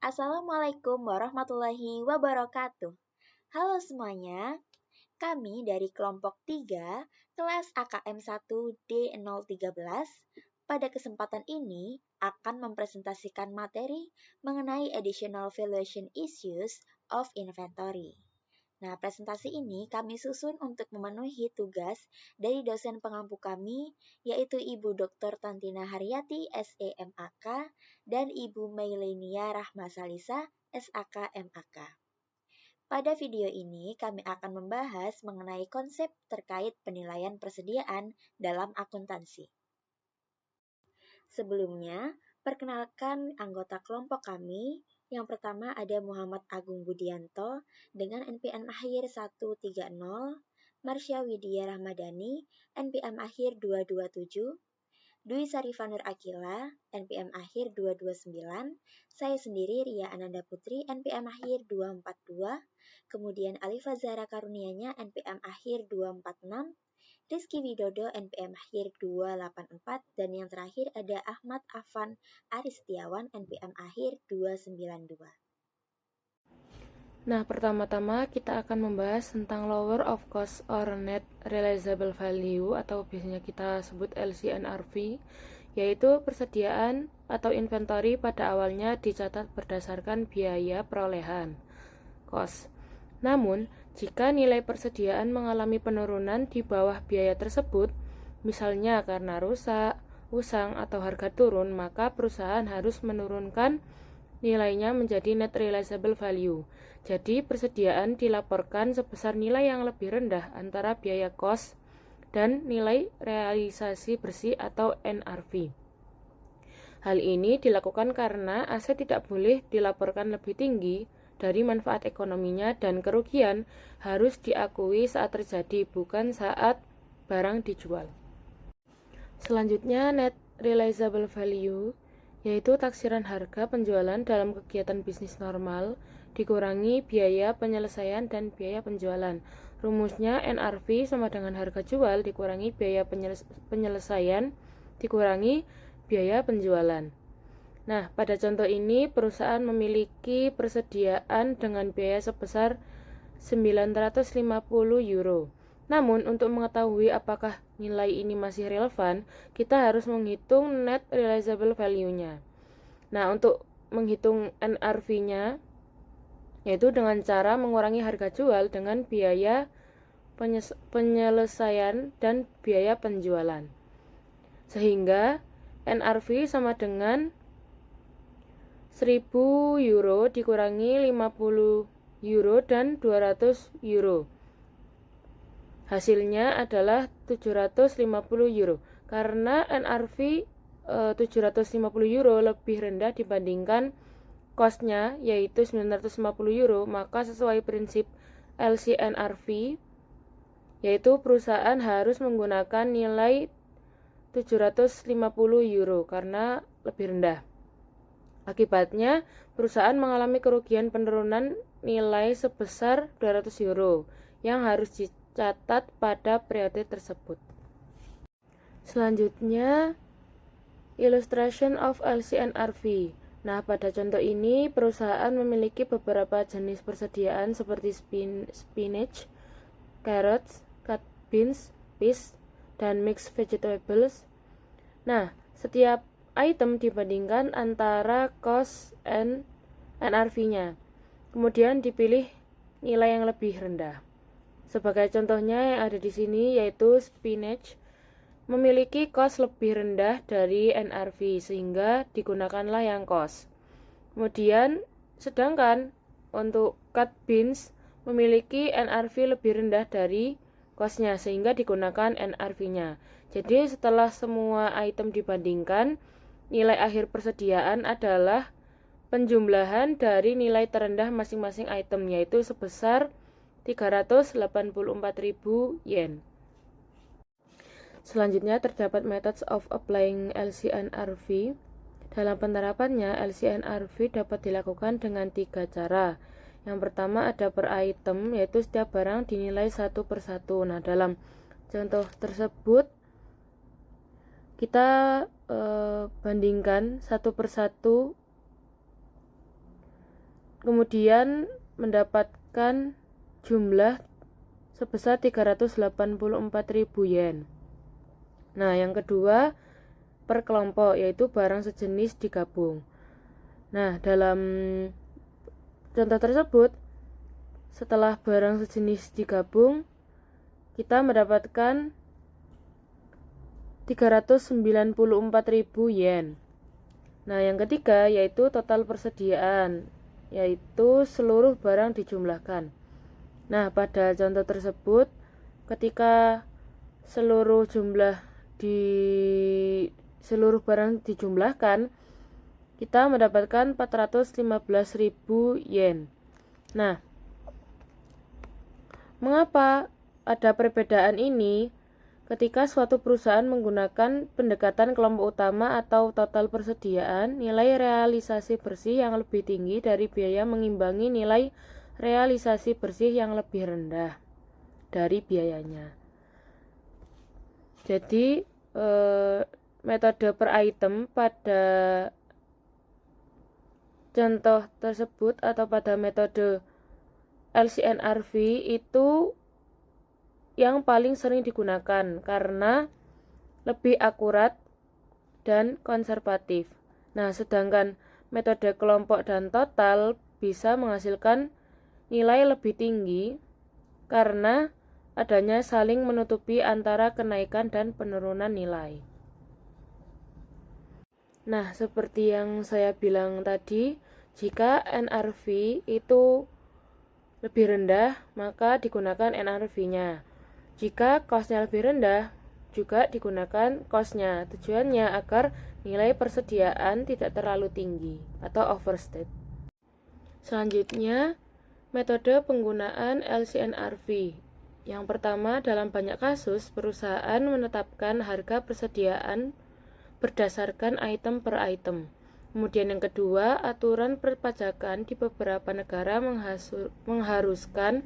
Assalamualaikum warahmatullahi wabarakatuh. Halo semuanya, kami dari kelompok 3 kelas AKM 1D013 pada kesempatan ini akan mempresentasikan materi mengenai additional valuation issues of inventory. Nah, presentasi ini kami susun untuk memenuhi tugas dari dosen pengampu kami, yaitu Ibu Dr. Tantina Haryati, SEMAK, dan Ibu Mailenia Rahmasalisa, SAK MAK. Pada video ini, kami akan membahas mengenai konsep terkait penilaian persediaan dalam akuntansi. Sebelumnya, perkenalkan anggota kelompok kami. Yang pertama ada Muhammad Agung Budianto dengan NPM akhir 130, Marsha Widya Rahmadani, NPM akhir 227, Dwi Sarifanur Akila, NPM akhir 229, saya sendiri Ria Ananda Putri, NPM akhir 242, kemudian Alifa Zahra Karunianya, NPM akhir 246, Rizky Widodo, NPM akhir 284, dan yang terakhir ada Ahmad Afan Aristiawan, NPM akhir 292. Nah, pertama-tama kita akan membahas tentang lower of cost or net realizable value atau biasanya kita sebut LCNRV, yaitu persediaan atau inventory pada awalnya dicatat berdasarkan biaya perolehan, cost. Namun, jika nilai persediaan mengalami penurunan di bawah biaya tersebut, misalnya karena rusak, usang, atau harga turun, maka perusahaan harus menurunkan nilainya menjadi net realizable value. Jadi, persediaan dilaporkan sebesar nilai yang lebih rendah antara biaya cost dan nilai realisasi bersih atau NRV. Hal ini dilakukan karena aset tidak boleh dilaporkan lebih tinggi dari manfaat ekonominya dan kerugian harus diakui saat terjadi, bukan saat barang dijual. Selanjutnya, net realizable value yaitu taksiran harga penjualan dalam kegiatan bisnis normal dikurangi biaya penyelesaian dan biaya penjualan. Rumusnya NRV sama dengan harga jual dikurangi biaya penyelesaian dikurangi biaya penjualan. Nah, pada contoh ini perusahaan memiliki persediaan dengan biaya sebesar 950 euro. Namun, untuk mengetahui apakah nilai ini masih relevan, kita harus menghitung net realizable value-nya. Nah, untuk menghitung NRV-nya, yaitu dengan cara mengurangi harga jual dengan biaya penyelesaian dan biaya penjualan. Sehingga NRV sama dengan 1000 euro dikurangi 50 euro dan 200 euro. Hasilnya adalah 750 euro. Karena NRV 750 euro lebih rendah dibandingkan cost-nya yaitu 950 euro, maka sesuai prinsip LCNRV yaitu perusahaan harus menggunakan nilai 750 euro karena lebih rendah. Akibatnya, perusahaan mengalami kerugian penurunan nilai sebesar 200 euro yang harus dicatat pada periode tersebut. Selanjutnya, illustration of LCNRV. Nah, pada contoh ini, perusahaan memiliki beberapa jenis persediaan seperti spinach, carrots, cut beans, peas, dan mixed vegetables. Nah, setiap item dibandingkan antara cost and NRV-nya. Kemudian dipilih nilai yang lebih rendah. Sebagai contohnya yang ada di sini yaitu spinach memiliki cost lebih rendah dari NRV sehingga digunakanlah yang cost. Kemudian sedangkan untuk cut beans memiliki NRV lebih rendah dari cost-nya sehingga digunakan NRV-nya. Jadi setelah semua item dibandingkan, nilai akhir persediaan adalah penjumlahan dari nilai terendah masing-masing item yaitu sebesar 384.000 yen. Selanjutnya terdapat methods of applying LCNRV. Dalam penerapannya, LCNRV dapat dilakukan dengan 3 cara. Yang pertama ada per item, yaitu setiap barang dinilai satu per satu. Nah, dalam contoh tersebut kita bandingkan satu per satu kemudian mendapatkan jumlah sebesar 384.000 yen. Nah, yang kedua per kelompok, yaitu barang sejenis digabung. Nah, dalam contoh tersebut, setelah barang sejenis digabung, kita mendapatkan 394.000 yen. Nah, yang ketiga yaitu total persediaan, yaitu seluruh barang dijumlahkan. Nah, pada contoh tersebut, ketika seluruh barang dijumlahkan, kita mendapatkan 415.000 yen. Nah, mengapa ada perbedaan ini? Ketika suatu perusahaan menggunakan pendekatan kelompok utama atau total persediaan, nilai realisasi bersih yang lebih tinggi dari biaya mengimbangi nilai realisasi bersih yang lebih rendah dari biayanya. Jadi, metode per item pada contoh tersebut atau pada metode LCNRV itu yang paling sering digunakan karena lebih akurat dan konservatif. Nah, sedangkan metode kelompok dan total bisa menghasilkan nilai lebih tinggi karena adanya saling menutupi antara kenaikan dan penurunan nilai. Nah, seperti yang saya bilang tadi, jika NRV itu lebih rendah, maka digunakan NRV-nya. Jika cost-nya lebih rendah, juga digunakan cost-nya. Tujuannya agar nilai persediaan tidak terlalu tinggi atau overstate. Selanjutnya, metode penggunaan LCNRV. Yang pertama, dalam banyak kasus, perusahaan menetapkan harga persediaan berdasarkan item per item. Kemudian yang kedua, aturan perpajakan di beberapa negara mengharuskan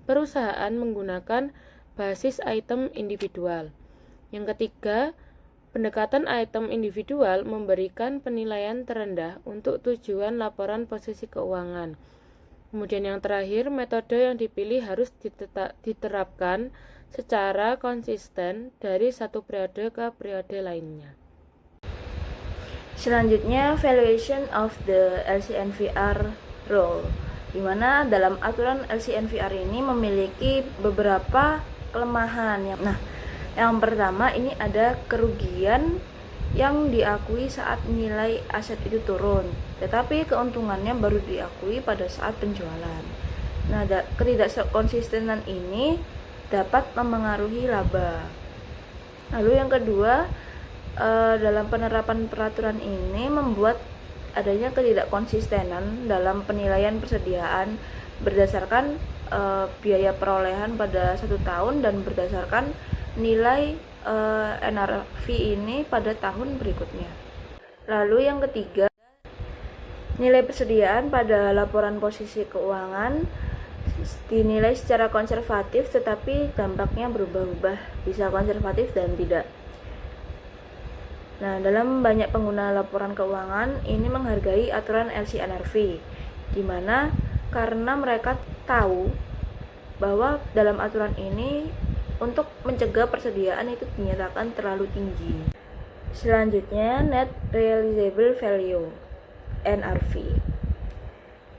perusahaan menggunakan basis item individual. Yang ketiga, pendekatan item individual memberikan penilaian terendah untuk tujuan laporan posisi keuangan. Kemudian yang terakhir, metode yang dipilih harus diterapkan secara konsisten dari satu periode ke periode lainnya. Selanjutnya, valuation of the LCNVR rule, di mana dalam aturan LCNVR ini memiliki beberapa kelemahan. Yang pertama ini ada kerugian yang diakui saat nilai aset itu turun, tetapi keuntungannya baru diakui pada saat penjualan. Nah, ketidakkonsistenan ini dapat memengaruhi laba. Lalu yang kedua, dalam penerapan peraturan ini membuat adanya ketidakkonsistenan dalam penilaian persediaan berdasarkan biaya perolehan pada 1 tahun dan berdasarkan nilai NRV ini pada tahun berikutnya. Lalu yang ketiga, nilai persediaan pada laporan posisi keuangan dinilai secara konservatif, tetapi dampaknya berubah-ubah, bisa konservatif dan tidak. Nah, dalam banyak pengguna laporan keuangan ini menghargai aturan LCNRV, di mana karena mereka tahu bahwa dalam aturan ini untuk mencegah persediaan itu dinyatakan terlalu tinggi. Selanjutnya, net realizable value NRV.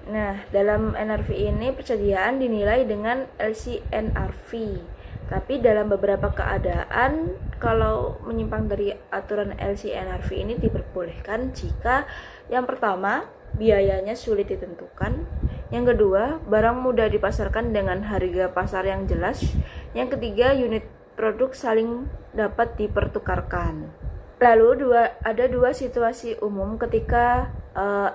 Nah, dalam NRV ini persediaan dinilai dengan LCNRV. Tapi dalam beberapa keadaan, kalau menyimpang dari aturan LCNRV ini diperbolehkan jika yang pertama, biayanya sulit ditentukan. Yang kedua, barang mudah dipasarkan dengan harga pasar yang jelas. Yang ketiga, unit produk saling dapat dipertukarkan. Lalu ada dua situasi umum ketika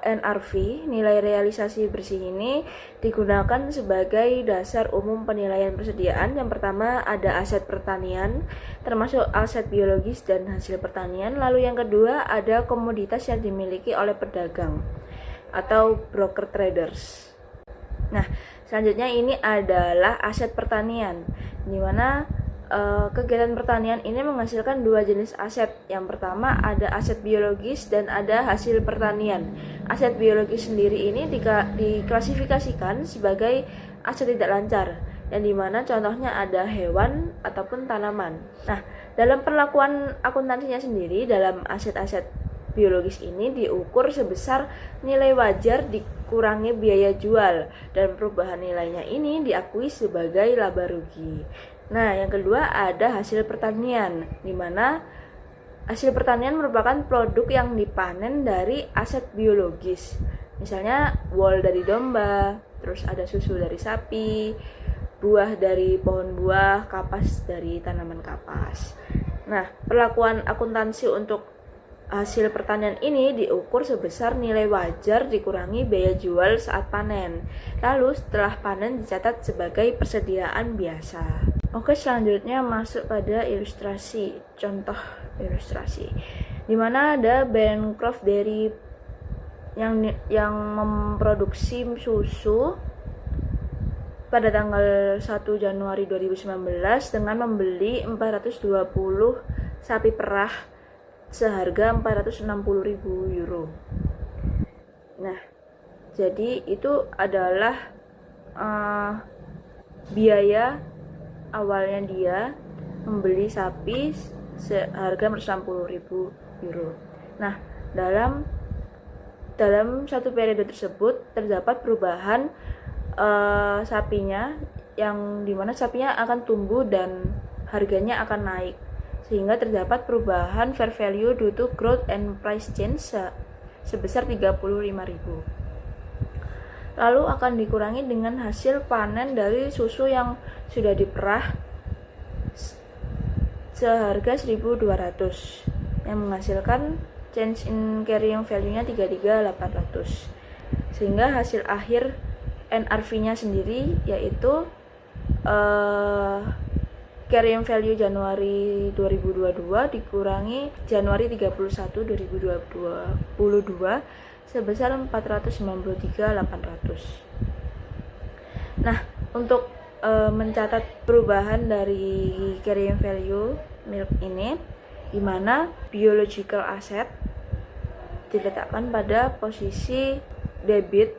NRV, nilai realisasi bersih ini digunakan sebagai dasar umum penilaian persediaan. Yang pertama ada aset pertanian, termasuk aset biologis dan hasil pertanian. Lalu yang kedua ada komoditas yang dimiliki oleh pedagang atau broker traders. Nah, selanjutnya ini adalah aset pertanian, di mana kegiatan pertanian ini menghasilkan dua jenis aset. Yang pertama ada aset biologis dan ada hasil pertanian. Aset biologis sendiri ini diklasifikasikan sebagai aset tidak lancar, yang dimana contohnya ada hewan ataupun tanaman. Nah, dalam perlakuan akuntansinya sendiri, dalam aset-aset biologis ini diukur sebesar nilai wajar dikurangi biaya jual, dan perubahan nilainya ini diakui sebagai laba rugi. Nah, yang kedua ada hasil pertanian, di mana hasil pertanian merupakan produk yang dipanen dari aset biologis. Misalnya wool dari domba, terus ada susu dari sapi, buah dari pohon buah, kapas dari tanaman kapas. Nah, perlakuan akuntansi untuk hasil pertanian ini diukur sebesar nilai wajar dikurangi biaya jual saat panen. Lalu setelah panen dicatat sebagai persediaan biasa. Oke, selanjutnya masuk pada ilustrasi, contoh ilustrasi, di mana ada Bancroft Dairy yang memproduksi susu pada tanggal 1 Januari 2019 dengan membeli 420 sapi perah seharga 460.000 euro. Nah, jadi itu adalah biaya awalnya dia membeli sapi seharga 460.000 euro. Nah, dalam satu periode tersebut terdapat perubahan sapinya, yang dimana sapinya akan tumbuh dan harganya akan naik, sehingga terdapat perubahan fair value due to growth and price change sebesar 35.000. Lalu akan dikurangi dengan hasil panen dari susu yang sudah diperah seharga 1.200 yang menghasilkan change in carrying value-nya 33.800, sehingga hasil akhir NRV-nya sendiri yaitu carrying value Januari 2022 dikurangi Januari 31 2022 sebesar 493.800. Nah, untuk mencatat perubahan dari carrying value milk ini, di mana biological asset diletakkan pada posisi debit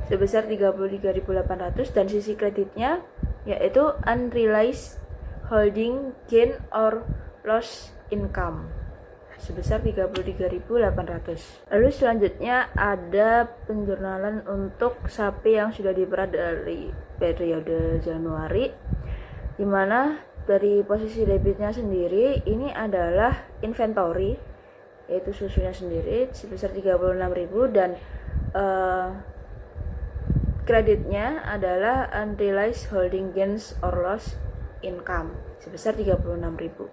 sebesar 33.800 dan sisi kreditnya yaitu unrealized holding gain or loss income sebesar 33.800. Lalu selanjutnya ada penjurnalan untuk sapi yang sudah diperah dari periode Januari, di mana dari posisi debitnya sendiri ini adalah inventory, yaitu susunya sendiri sebesar 36.000, dan kreditnya adalah unrealized holding gains or loss income sebesar 36.000.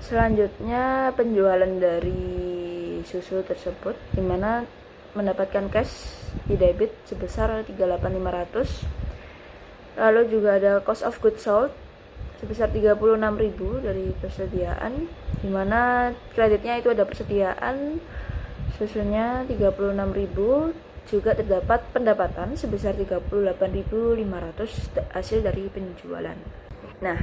Selanjutnya penjualan dari susu tersebut, di mana mendapatkan cash di debit sebesar 38.500. Lalu juga ada cost of goods sold sebesar 36.000 dari persediaan, di mana kreditnya itu ada persediaan susunya 36.000, juga terdapat pendapatan sebesar 38.500 hasil dari penjualan. Nah,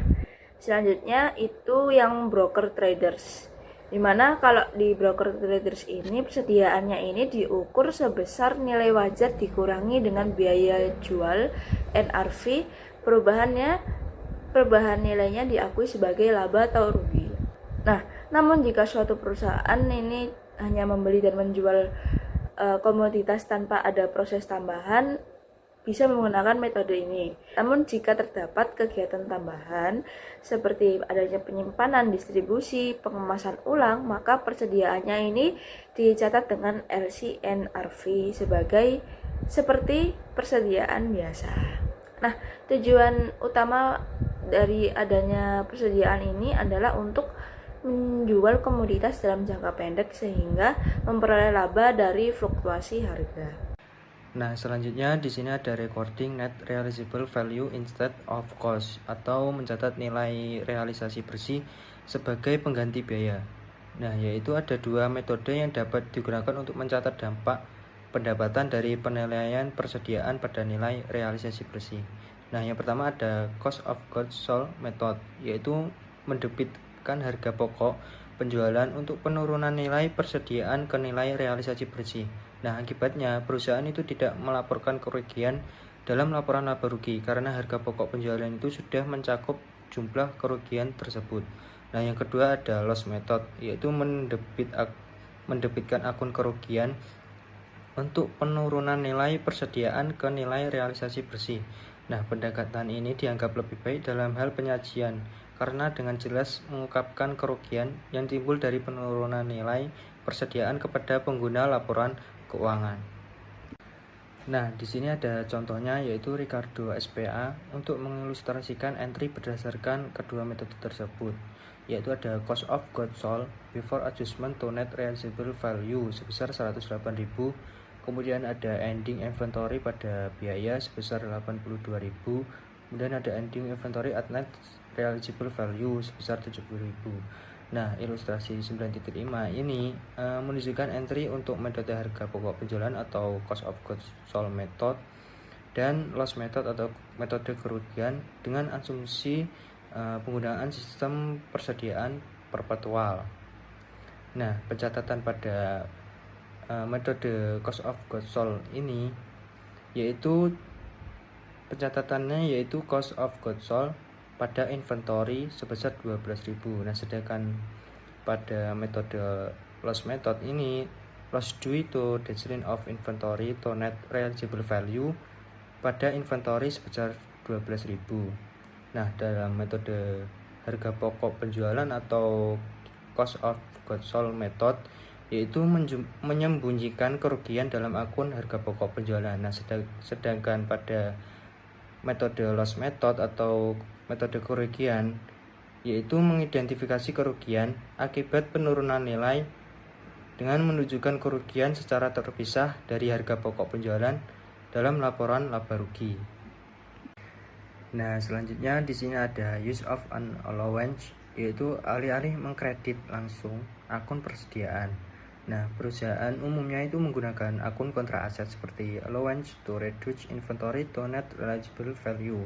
selanjutnya itu yang broker traders, dimana kalau di broker traders ini persediaannya ini diukur sebesar nilai wajar dikurangi dengan biaya jual NRV, perubahan nilainya diakui sebagai laba atau rugi. Nah, namun jika suatu perusahaan ini hanya membeli dan menjual komoditas tanpa ada proses tambahan, bisa menggunakan metode ini. Namun jika terdapat kegiatan tambahan seperti adanya penyimpanan, distribusi, pengemasan ulang, maka persediaannya ini dicatat dengan LCNRV seperti persediaan biasa. Nah, tujuan utama dari adanya persediaan ini adalah untuk menjual komoditas dalam jangka pendek sehingga memperoleh laba dari fluktuasi harga. Nah, selanjutnya di sini ada recording net realizable value instead of cost, atau mencatat nilai realisasi bersih sebagai pengganti biaya. Nah, yaitu ada dua metode yang dapat digunakan untuk mencatat dampak pendapatan dari penilaian persediaan pada nilai realisasi bersih. Nah, yang pertama ada cost of goods sold method, yaitu mendebitkan harga pokok penjualan untuk penurunan nilai persediaan ke nilai realisasi bersih. Nah, akibatnya perusahaan itu tidak melaporkan kerugian dalam laporan laba rugi karena harga pokok penjualan itu sudah mencakup jumlah kerugian tersebut. Nah, yang kedua ada loss method, yaitu mendebitkan akun kerugian untuk penurunan nilai persediaan ke nilai realisasi bersih. Nah, pendekatan ini dianggap lebih baik dalam hal penyajian karena dengan jelas mengungkapkan kerugian yang timbul dari penurunan nilai persediaan kepada pengguna laporan keuangan. Nah, di sini ada contohnya yaitu Ricardo SPA untuk mengilustrasikan entry berdasarkan kedua metode tersebut, yaitu ada cost of goods sold before adjustment to net realizable value sebesar 108.000, kemudian ada ending inventory pada biaya sebesar 82.000, kemudian ada ending inventory at net realizable value sebesar 70.000. Nah, ilustrasi 9.5 ini menunjukkan entry untuk metode harga pokok penjualan atau cost of goods sold method dan loss method atau metode kerugian dengan asumsi penggunaan sistem persediaan perpetual. Nah, pencatatan pada metode cost of goods sold ini yaitu pencatatannya yaitu cost of goods sold pada inventory sebesar 12.000. Nah, sedangkan pada metode loss method ini loss due to decline of inventory to net realizable value pada inventory sebesar 12.000. Nah, dalam metode harga pokok penjualan atau cost of goods sold method yaitu menyembunyikan kerugian dalam akun harga pokok penjualan. Nah, sedangkan pada metode loss method atau metode kerugian yaitu mengidentifikasi kerugian akibat penurunan nilai dengan menunjukkan kerugian secara terpisah dari harga pokok penjualan dalam laporan laba rugi. Nah, selanjutnya di sini ada use of an allowance, yaitu alih-alih mengkredit langsung akun persediaan. Nah, perusahaan umumnya itu menggunakan akun kontra aset seperti allowance to reduce inventory to net realizable value.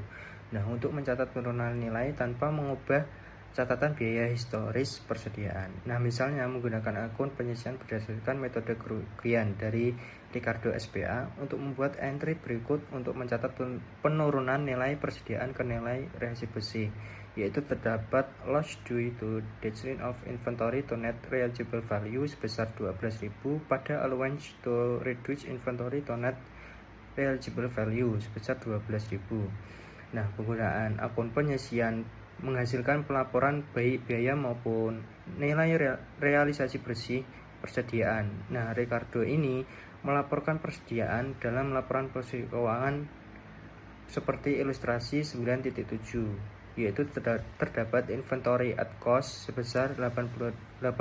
Nah, untuk mencatat penurunan nilai tanpa mengubah catatan biaya historis persediaan. Nah, misalnya menggunakan akun penyisian berdasarkan metode kerugian dari Ricardo SPA untuk membuat entry berikut untuk mencatat penurunan nilai persediaan ke nilai realisasi bersih, yaitu terdapat loss due to decline of inventory to net realizable value sebesar 12.000 pada allowance to reduce inventory to net realizable value sebesar 12.000. Nah, penggunaan akun penyisian menghasilkan pelaporan baik biaya maupun nilai realisasi bersih persediaan. Nah, Ricardo ini melaporkan persediaan dalam laporan posisi keuangan seperti ilustrasi 9.7, yaitu terdapat inventory at cost sebesar 82.000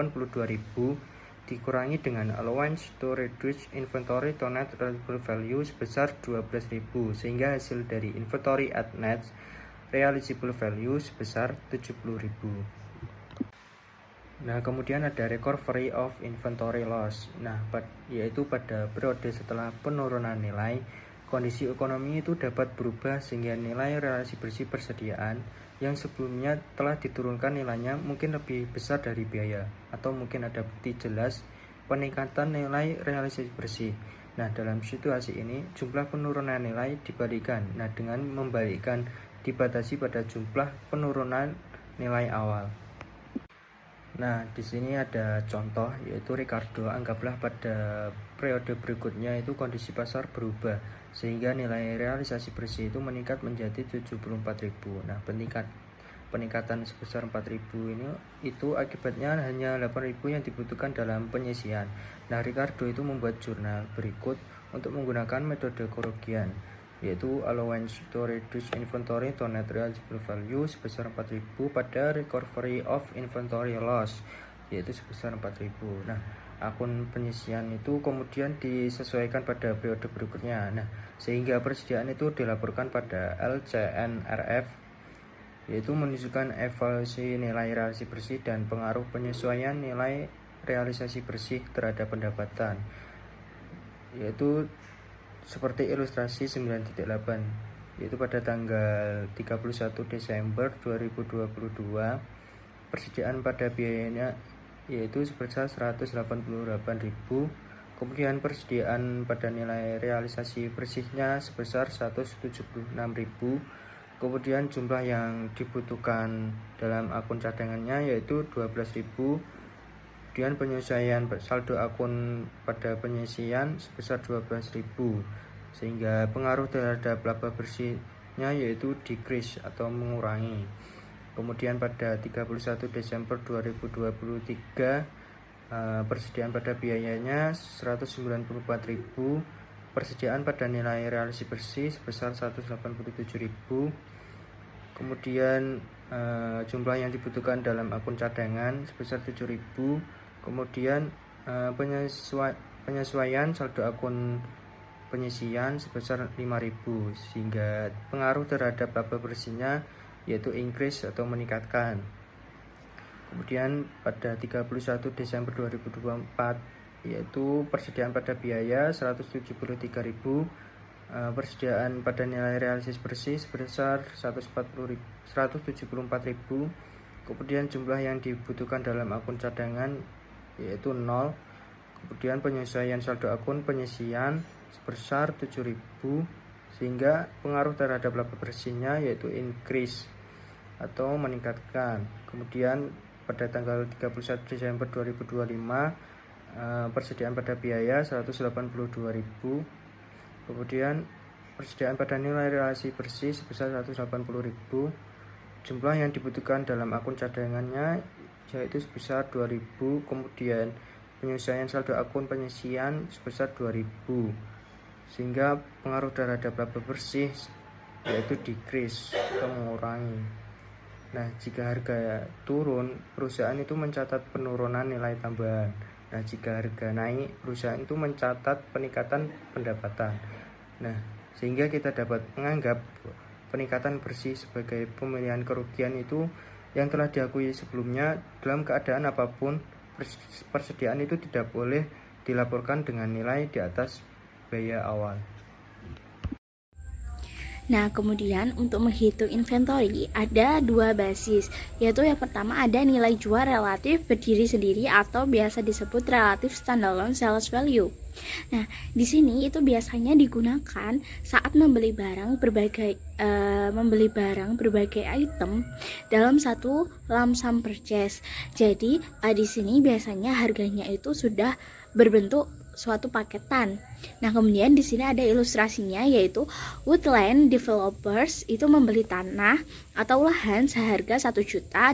dikurangi dengan allowance to reduce inventory to net realizable value sebesar 12.000 sehingga hasil dari inventory at net realizable value sebesar 70.000. Nah, kemudian ada recovery of inventory loss. Nah, yaitu pada periode setelah penurunan nilai, kondisi ekonomi itu dapat berubah sehingga nilai realisasi bersih persediaan yang sebelumnya telah diturunkan nilainya mungkin lebih besar dari biaya, atau mungkin ada bukti jelas peningkatan nilai realisasi bersih. Nah, dalam situasi ini jumlah penurunan nilai dibalikan. Nah, dengan membalikkan dibatasi pada jumlah penurunan nilai awal. Nah, di sini ada contoh yaitu Ricardo, anggaplah pada periode berikutnya itu kondisi pasar berubah sehingga nilai realisasi bersih itu meningkat menjadi 74.000. Nah, peningkatan sebesar 4.000 ini itu akibatnya hanya 8.000 yang dibutuhkan dalam penyisian. Nah, Ricardo itu membuat jurnal berikut untuk menggunakan metode kerugian, yaitu allowance to reduce inventory to net realizable value sebesar 4.000 pada recovery of inventory loss, yaitu sebesar 4.000. Nah, akun penyisian itu kemudian disesuaikan pada periode berikutnya. Nah, sehingga persediaan itu dilaporkan pada LCNRF, yaitu menunjukkan evaluasi nilai realisasi bersih dan pengaruh penyesuaian nilai realisasi bersih terhadap pendapatan, yaitu seperti ilustrasi 9.8, yaitu pada tanggal 31 Desember 2022. Persediaan pada biayanya yaitu sebesar 188.000. Kemudian persediaan pada nilai realisasi bersihnya sebesar 176.000. Kemudian jumlah yang dibutuhkan dalam akun cadangannya yaitu 12.000. Kemudian penyesuaian saldo akun pada penyisian sebesar 12.000, sehingga pengaruh terhadap laba bersihnya yaitu decrease atau mengurangi. Kemudian pada 31 Desember 2023 persediaan pada biayanya 194.000, persediaan pada nilai realisasi bersih sebesar 187.000. Kemudian jumlah yang dibutuhkan dalam akun cadangan sebesar 7.000. Kemudian penyesuaian saldo akun penyisian sebesar 5.000, sehingga pengaruh terhadap laba bersihnya yaitu increase atau meningkatkan. Kemudian pada 31 Desember 2024 yaitu persediaan pada biaya 173.000, persediaan pada nilai realisasi bersih sebesar 174.000. Kemudian jumlah yang dibutuhkan dalam akun cadangan yaitu 0. Kemudian penyesuaian saldo akun penyisian sebesar 7.000, sehingga pengaruh terhadap laba bersihnya yaitu increase atau meningkatkan. Kemudian pada tanggal 31 Desember 2025 persediaan pada biaya 182.000. Kemudian persediaan pada nilai realisasi bersih sebesar 180.000. Jumlah yang dibutuhkan dalam akun cadangannya yaitu sebesar 2.000. Kemudian penyesuaian saldo akun penyisian sebesar 2.000, sehingga pengaruh terhadap laba bersih yaitu decrease atau mengurangi. Nah, jika harga turun, perusahaan itu mencatat penurunan nilai tambahan. Nah, jika harga naik, perusahaan itu mencatat peningkatan pendapatan. Nah, sehingga kita dapat menganggap peningkatan bersih sebagai pemilihan kerugian itu yang telah diakui sebelumnya. Dalam keadaan apapun, persediaan itu tidak boleh dilaporkan dengan nilai di atas biaya awal. Nah, kemudian untuk menghitung inventory ada dua basis, yaitu yang pertama ada nilai jual relatif berdiri sendiri atau biasa disebut relative standalone sales value. Nah, di sini itu biasanya digunakan saat membeli barang berbagai item dalam satu lump sum purchase. Jadi, di sini biasanya harganya itu sudah berbentuk suatu paketan. Nah, kemudian di sini ada ilustrasinya, yaitu Woodland Developers itu membeli tanah atau lahan seharga $1 juta.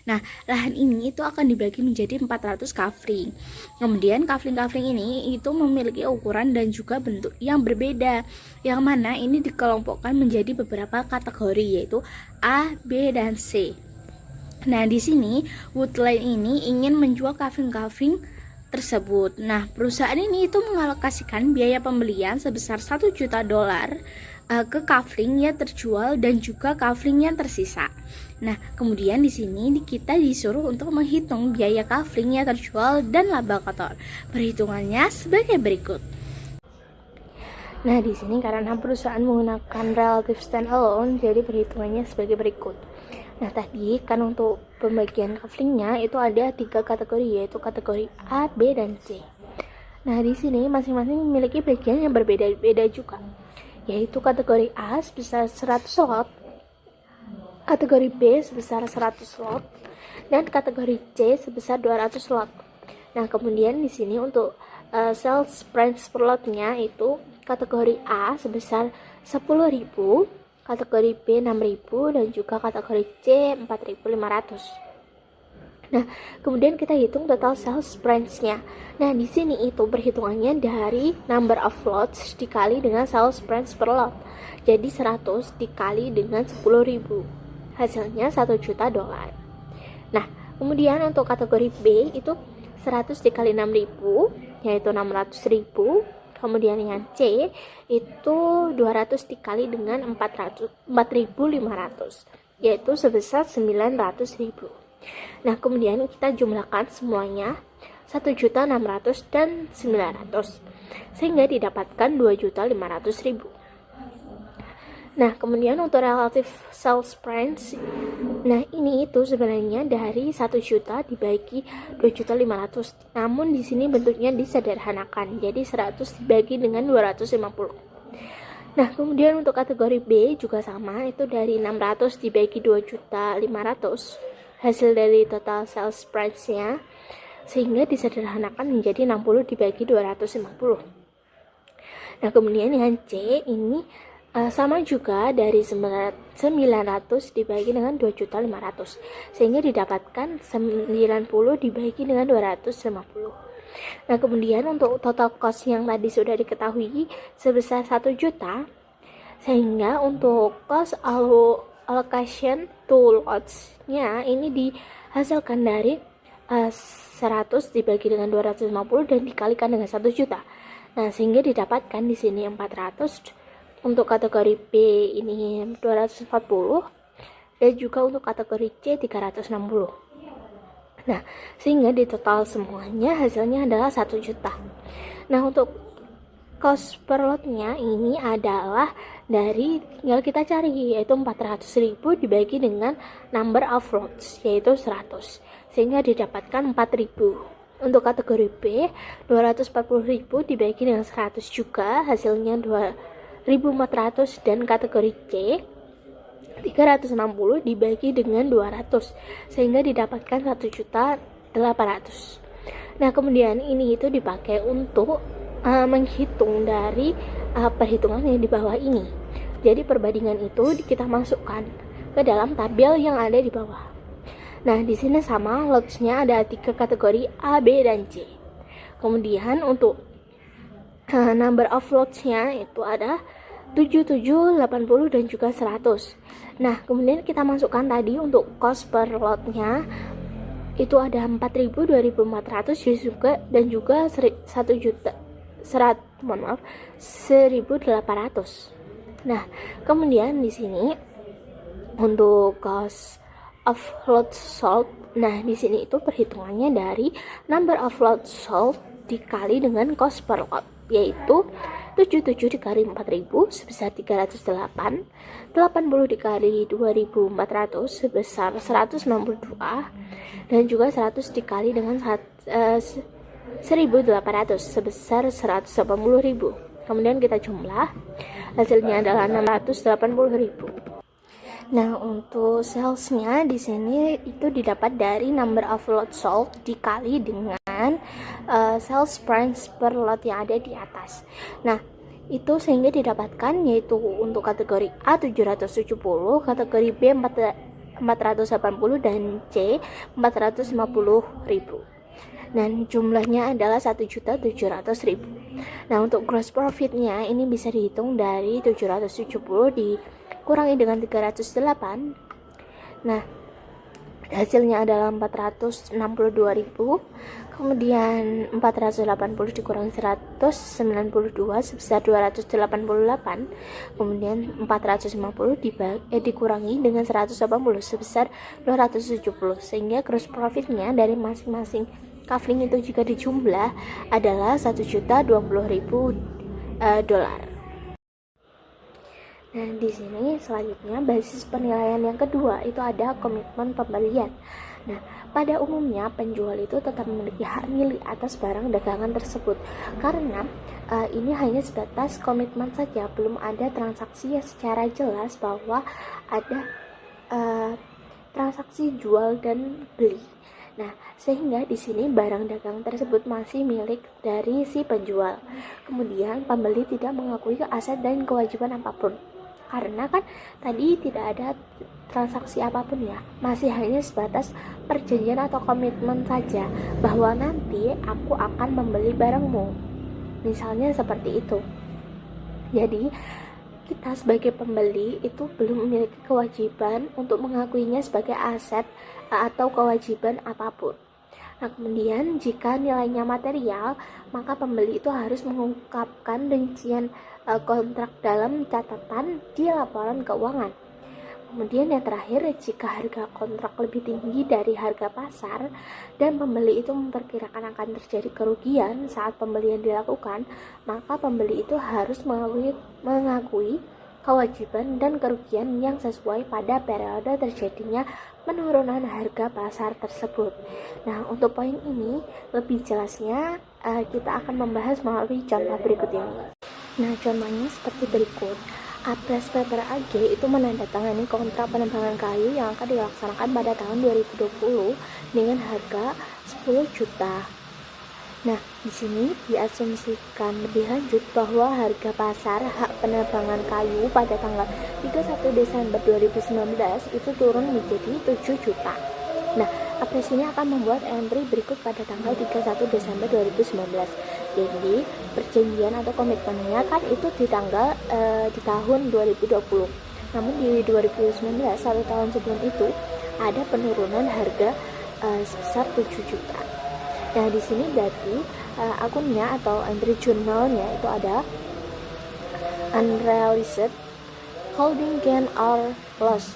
Nah, lahan ini itu akan dibagi menjadi 400 kafling. Kemudian kafling-kafling ini itu memiliki ukuran dan juga bentuk yang berbeda, yang mana ini dikelompokkan menjadi beberapa kategori, yaitu A, B, dan C. Nah, di sini Woodland ini ingin menjual kafling-kafling tersebut. Nah, perusahaan ini itu mengalokasikan biaya pembelian sebesar $1 juta ke kafling yang terjual dan juga kafling yang tersisa. Nah, kemudian di sini kita disuruh untuk menghitung biaya kafling yang terjual dan laba kotor. Perhitungannya sebagai berikut. Nah, di sini karena perusahaan menggunakan relative standalone, jadi perhitungannya sebagai berikut. Nah, tadi kan untuk pembagian kaflingnya itu ada 3 kategori, yaitu kategori A, B, dan C. Nah, di sini masing-masing memiliki bagian yang berbeda-beda juga, yaitu kategori A sebesar 100 lot, kategori B sebesar 100 lot, dan kategori C sebesar 200 lot. Nah, kemudian di sini untuk sales price per lotnya itu kategori A sebesar 10.000, kategori B 6.000, dan juga kategori C 4.500. Nah, kemudian kita hitung total sales price-nya. Nah, di sini itu perhitungannya dari number of lots dikali dengan sales price per lot. Jadi 100 dikali dengan 10.000. Hasilnya $1 juta. Nah, kemudian untuk kategori B itu 100 dikali 6.000, yaitu 600.000. Kemudian yang C itu 200 dikali dengan 4.500, yaitu sebesar 900.000. Nah, kemudian kita jumlahkan semuanya 1.600.000 dan 900, sehingga didapatkan 2.500.000. Nah, kemudian untuk relative sales price, nah ini itu sebenarnya dari 1 juta dibagi 2.500.000. Namun di sini bentuknya disederhanakan, jadi 100 dibagi dengan 250. Nah, kemudian untuk kategori B juga sama, itu dari 600 dibagi 2.500.000 hasil dari total sales price-nya, sehingga disederhanakan menjadi 60 dibagi 250. Nah, kemudian yang C ini sama juga dari 900 dibagi dengan 2.500.000, sehingga didapatkan 90 dibagi dengan 250. Nah, kemudian untuk total cost yang tadi sudah diketahui sebesar 1 juta, sehingga untuk cost allocation to lots-nya ini dihasilkan dari 100 dibagi dengan 250 dan dikalikan dengan 1 juta. Nah, sehingga didapatkan di sini 400, untuk kategori B ini 240, dan juga untuk kategori C 360. Nah, sehingga di total semuanya hasilnya adalah 1 juta. Nah, untuk cost per lotnya ini adalah dari, tinggal kita cari, yaitu 400.000 dibagi dengan number of lots, yaitu 100, sehingga didapatkan 4.000. Untuk kategori B 240.000 dibagi dengan 100 juga, hasilnya 2.400, dan kategori C 360 dibagi dengan 200, sehingga didapatkan 1.800.000. Nah, kemudian ini itu dipakai untuk menghitung dari perhitungan yang di bawah ini. Jadi perbandingan itu kita masukkan ke dalam tabel yang ada di bawah. Nah, di sini sama, lots-nya ada 3 kategori A, B, dan C. Kemudian untuk number of lots-nya itu ada 77, 80, dan juga 100. Nah, kemudian kita masukkan tadi untuk cost per lotnya itu ada 4.000, 2.400 juga, dan juga 1.800. Nah, kemudian di sini untuk cost of lots sold, nah di sini itu perhitungannya dari number of lots sold dikali dengan cost per lot, yaitu 77 dikali 4.000 sebesar 308, 80 dikali 2.400 sebesar 192, dan juga 100 dikali dengan 1.800 sebesar 180.000. Kemudian kita jumlah, hasilnya adalah 680.000. Nah, untuk salesnya di sini itu didapat dari number of lot sold dikali dengan sales price per lot yang ada di atas. Nah, itu sehingga didapatkan yaitu untuk kategori A 770, kategori B 480, dan C 450.000. Dan jumlahnya adalah 1.700.000. Nah, untuk gross profitnya ini bisa dihitung dari 770 dikurangi dengan 308. Nah, hasilnya adalah 462.000. Kemudian 480 dikurangi 192 sebesar 288. Kemudian 450 dikurangi dengan 180 sebesar 270, sehingga gross profitnya dari masing-masing kafling itu jika dijumlah adalah 1.020.000 dolar. Nah, di sini selanjutnya basis penilaian yang kedua itu ada komitmen pembelian. Nah, pada umumnya penjual itu tetap memiliki hak milik atas barang dagangan tersebut karena ini hanya sebatas komitmen saja, belum ada transaksi yang secara jelas bahwa ada transaksi jual dan beli. Nah, sehingga di sini barang dagang tersebut masih milik dari si penjual. Kemudian pembeli tidak mengakui aset dan kewajiban apapun. Karena kan tadi tidak ada transaksi apapun ya, masih hanya sebatas perjanjian atau komitmen saja bahwa nanti aku akan membeli barangmu. Misalnya seperti itu. Jadi kita sebagai pembeli itu belum memiliki kewajiban untuk mengakuinya sebagai aset atau kewajiban apapun. Nah, kemudian jika nilainya material, maka pembeli itu harus mengungkapkan rincian kontrak dalam catatan di laporan keuangan. Kemudian yang terakhir, jika harga kontrak lebih tinggi dari harga pasar dan pembeli itu memperkirakan akan terjadi kerugian saat pembelian dilakukan, maka pembeli itu harus mengakui kewajiban dan kerugian yang sesuai pada periode terjadinya penurunan harga pasar tersebut. Nah, untuk poin ini lebih jelasnya kita akan membahas melalui contoh berikut ini. Nah, contohnya seperti berikut. Apres Paper AG itu menandatangani kontrak penebangan kayu yang akan dilaksanakan pada tahun 2020 dengan harga 10 juta. Nah, di sini diasumsikan lebih lanjut bahwa harga pasar hak penebangan kayu pada tanggal 31 Desember 2019 itu turun menjadi 7 juta. Nah, Apres ini akan membuat entry berikut pada tanggal 31 Desember 2019. Jadi, perjanjian atau komitmennya kan itu di tahun 2020. Namun di 2019, 1 tahun sebelum itu, ada penurunan harga sebesar 7 juta. Nah, di sini berarti akunnya atau entry journalnya itu ada unrealized holding gain or loss.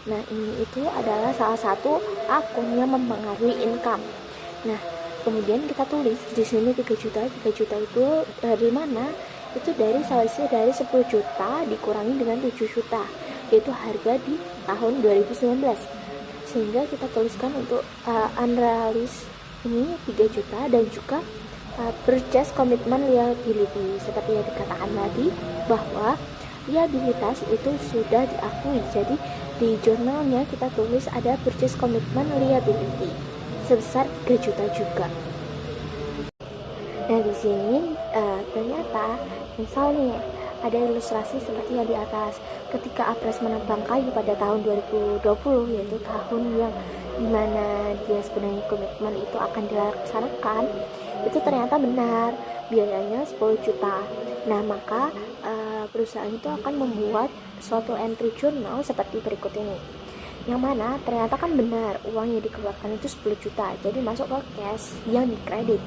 Nah, ini itu adalah salah satu akun yang mempengaruhi income. Nah, kemudian kita tulis di sini 3 juta. 3 juta itu dari mana? Itu dari selisih dari 10 juta dikurangi dengan 7 juta. Yaitu harga di tahun 2019. Sehingga kita tuliskan untuk unrealized ini 3 juta dan juga purchase commitment liability. Seperti yang dikatakan tadi bahwa liabilitas itu sudah diakui. Jadi di jurnalnya kita tulis ada purchase commitment liability sebesar 3 juta juga. Nah, di sini ternyata misalnya ada ilustrasi seperti yang di atas. Ketika Apres menebang kayu pada tahun 2020, yaitu tahun yang dimana dia sebenarnya komitmen itu akan dilaksanakan, itu ternyata benar biayanya 10 juta. Nah, maka perusahaan itu akan membuat suatu entry journal seperti berikut ini, yang mana ternyata kan benar uang yang dikeluarkan itu 10 juta, jadi masuk ke cash yang dikredit.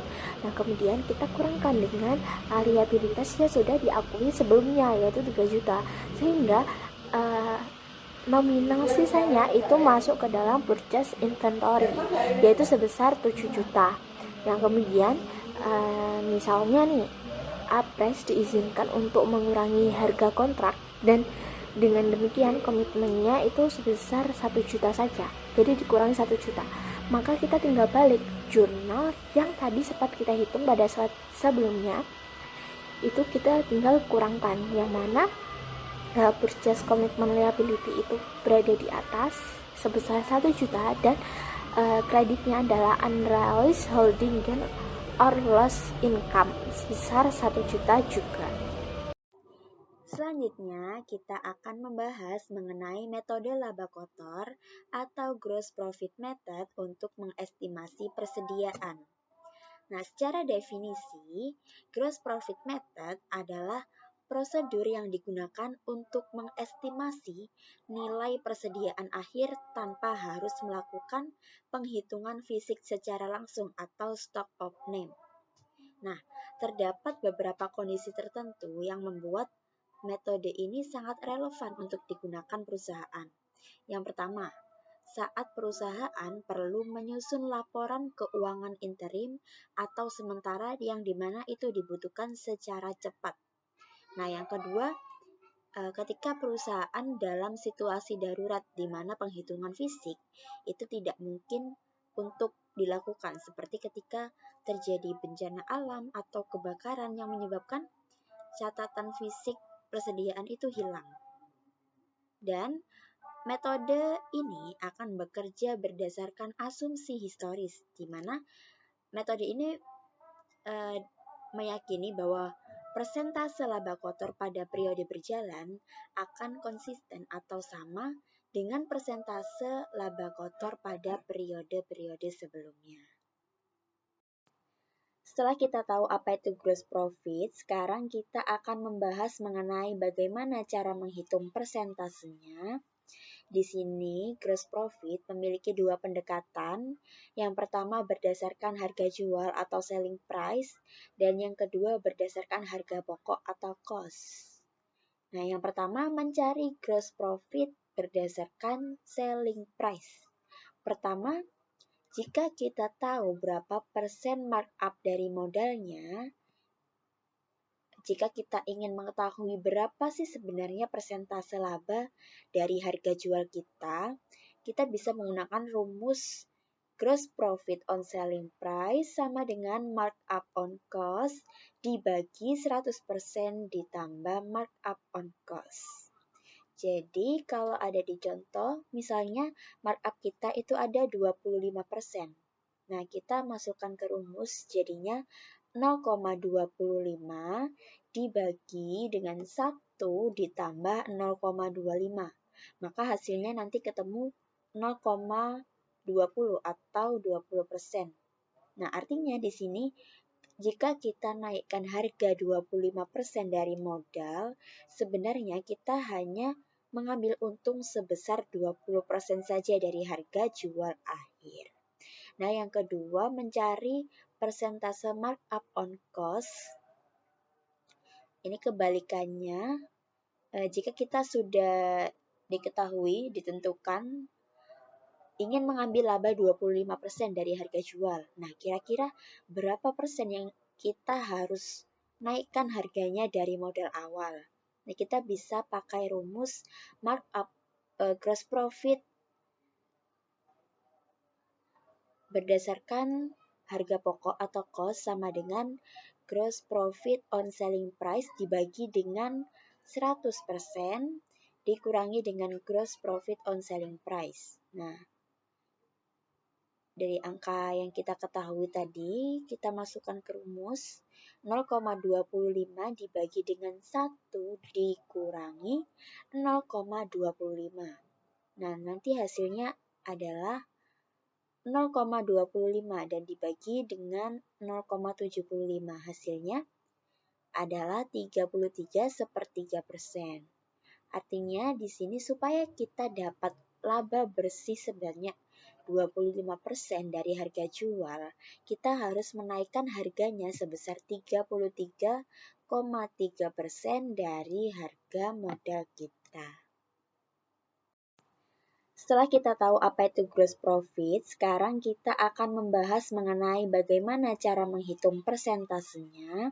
Nah, kemudian kita kurangkan dengan liabilitas yang sudah diakui sebelumnya, yaitu 3 juta, sehingga nominal sisanya itu masuk ke dalam purchase inventory, yaitu sebesar 7 juta. Yang kemudian misalnya nih, Apres diizinkan untuk mengurangi harga kontrak, dan dengan demikian komitmennya itu sebesar 1 juta saja, jadi dikurangi 1 juta. Maka kita tinggal balik jurnal yang tadi sempat kita hitung pada saat sebelumnya, itu kita tinggal kurangkan, yang mana purchase commitment liability itu berada di atas sebesar 1 juta dan kreditnya adalah unrealized holding gain or loss income sebesar 1 juta juga. Selanjutnya, kita akan membahas mengenai metode laba kotor atau gross profit method untuk mengestimasi persediaan. Nah, secara definisi, gross profit method adalah prosedur yang digunakan untuk mengestimasi nilai persediaan akhir tanpa harus melakukan penghitungan fisik secara langsung atau stock of name. Nah, terdapat beberapa kondisi tertentu yang membuat metode ini sangat relevan untuk digunakan perusahaan. Yang pertama, saat perusahaan perlu menyusun laporan keuangan interim atau sementara yang dimana itu dibutuhkan secara cepat. Nah, yang kedua, ketika perusahaan dalam situasi darurat di mana penghitungan fisik itu tidak mungkin untuk dilakukan, seperti ketika terjadi bencana alam atau kebakaran yang menyebabkan catatan fisik persediaan itu hilang. Dan metode ini akan bekerja berdasarkan asumsi historis, di mana metode ini meyakini bahwa persentase laba kotor pada periode berjalan akan konsisten atau sama dengan persentase laba kotor pada periode-periode sebelumnya. Setelah kita tahu apa itu gross profit, sekarang kita akan membahas mengenai bagaimana cara menghitung persentasenya. Di sini, gross profit memiliki dua pendekatan. Yang pertama berdasarkan harga jual atau selling price, dan yang kedua berdasarkan harga pokok atau cost. Nah, yang pertama mencari gross profit berdasarkan selling price. Pertama, jika kita tahu berapa persen markup dari modalnya, jika kita ingin mengetahui berapa sih sebenarnya persentase laba dari harga jual kita bisa menggunakan rumus gross profit on selling price sama dengan markup on cost dibagi 100% ditambah markup on cost. Jadi kalau ada di contoh, misalnya markup kita itu ada 25%. Nah, kita masukkan ke rumus jadinya 0,25 dibagi dengan 1 ditambah 0,25. Maka hasilnya nanti ketemu 0,20 atau 20%. Nah, artinya di sini jika kita naikkan harga 25% dari modal, sebenarnya kita hanya mengambil untung sebesar 20% saja dari harga jual akhir. Nah, yang kedua, mencari persentase markup on cost. Ini kebalikannya, jika kita sudah ditentukan, ingin mengambil laba 25% dari harga jual. Nah, kira-kira berapa persen yang kita harus naikkan harganya dari modal awal? Nah, kita bisa pakai rumus markup gross profit berdasarkan harga pokok atau cost sama dengan gross profit on selling price dibagi dengan 100% dikurangi dengan gross profit on selling price. Nah, dari angka yang kita ketahui tadi, kita masukkan ke rumus 0,25 dibagi dengan 1 dikurangi 0,25. Nah, nanti hasilnya adalah 0,25 dan dibagi dengan 0,75. Hasilnya adalah 33/3%. Artinya di sini supaya kita dapat laba bersih sebanyak 25% dari harga jual, kita harus menaikkan harganya sebesar 33,3% dari harga modal kita. Setelah kita tahu apa itu gross profit, sekarang kita akan membahas mengenai bagaimana cara menghitung persentasenya.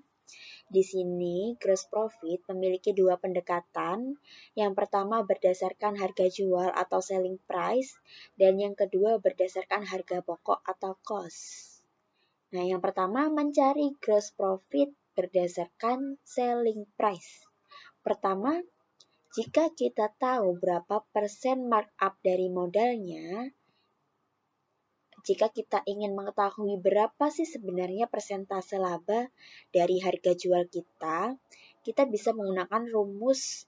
Di sini, gross profit memiliki dua pendekatan. Yang pertama berdasarkan harga jual atau selling price, dan yang kedua berdasarkan harga pokok atau cost. Nah, yang pertama mencari gross profit berdasarkan selling price. Pertama, jika kita tahu berapa persen markup dari modalnya, jika kita ingin mengetahui berapa sih sebenarnya persentase laba dari harga jual kita bisa menggunakan rumus